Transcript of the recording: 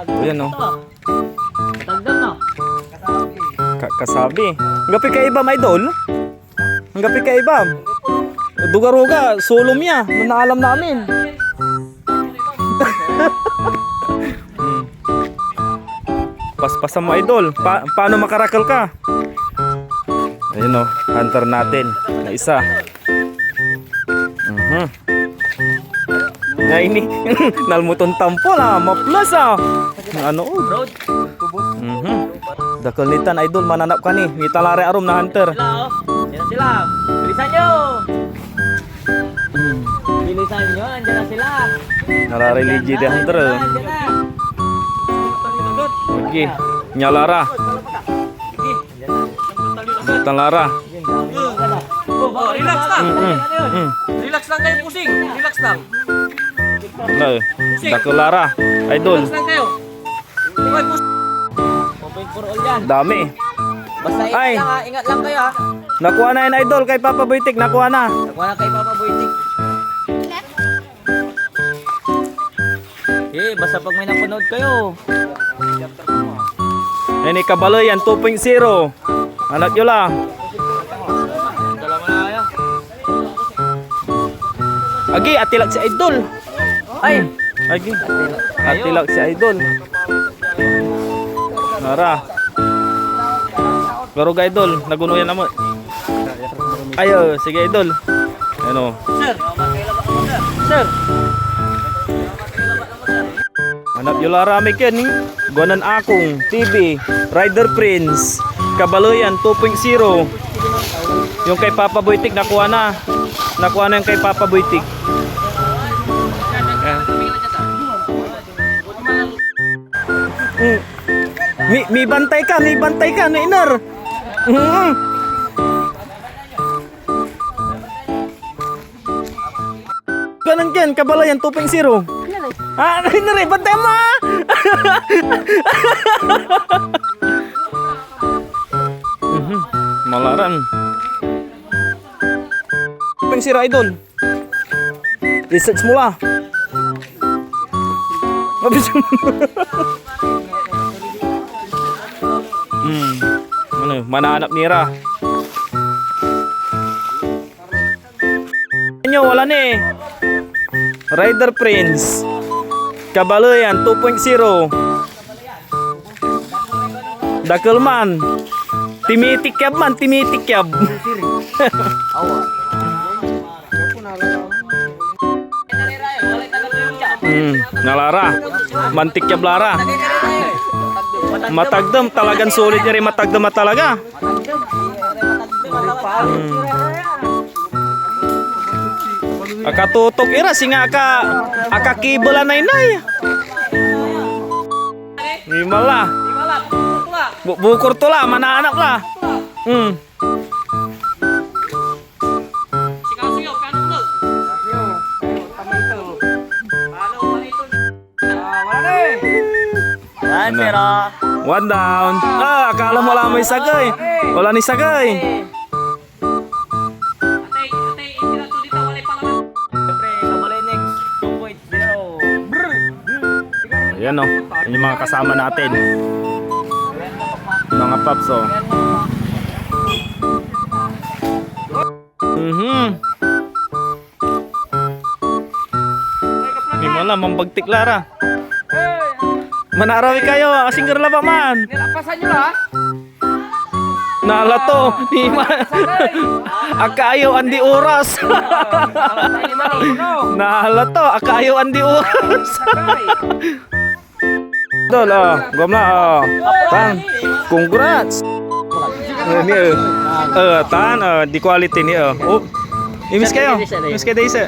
Ayan o. Tagdam na. Kasabi. Ngapi ka iba, idol? Ngapi ka iba? Dugaruga, solom niya. Naalam namin. Paspasan mo, idol. Paano makarakal ka? Ayun o, hunter natin na isa. Na ini, nalmuton tampo na, maplas ah. Ano o? Road. Dakal nitan, idol, mananap ka ni. Italare arom na hunter. Sila oh. Sila sila. Bilisan nyo. Bilisan nyo, andyan na sila. Narareligi de hunter. Andyan na. Okay, nyalara. Talara. Oh, relax lang. Relax lang kayo, pusing. Relax lang. Dakulara, idol. Relax lang kayo. Okay, pusing. Open for all yan. Dami. Basta Ay. ingat lang ha. Ingat lang kayo ha. Nakuha na yun, idol, kay Papa Boytik. Nakuha na. Nakuha na kay Papa Boytik. Basta pag may napanood kayo. Ini Kabaloyan 2.0. Anak nyo lang. Dala mo na kaya. Agi, atilak si idol. Ay! Agi, atilak si idol. Nara. Pero ga idol, nagunuyan naman. Ayo, sige idol. Ano? Sir! Sir! Hanap yung laramik yan eh. Guanan Akong, TV, Rider Prince, Kabaloyan 2.0. Yung kay Papa Boytik nakuha na. Nakuha na yung kay Papa Boytik. Mi bantay ka, na inar. Ganun yan, Kabaloyan 2.0. Ah, na rin, bantay mo ah! Malaran. Peng sira idol. Research mo lah. Mabis mo. Ano, manahanap nira. Nyo, wala ni. Rider Prince. Kabaloyan 2.0. Dakelman. Timitik yab man, timitik yab. Nalara. Mantik yab lara. Matagdam, talagang sulit niya rin matagdam talaga. Akatutok ira singa aka kibala na inay. Gimala. Bukur to lah, mana anak lah. One down. Ah, akala mo lang may sagay. Wala ni sagay. Ayan o, yung mga kasama natin. Mga paps o. Hindi mo alam, mambagtik lara. Manarawi kayo, asingger la pa man. Nilapasan nyo lah. Nalato, di man. Akayo andi oras. Nalato, akayo andi oras. Dol, gom na, tan, congrats. Ini, tan, di quality ni, oh, imis kayo, imis kayo isa.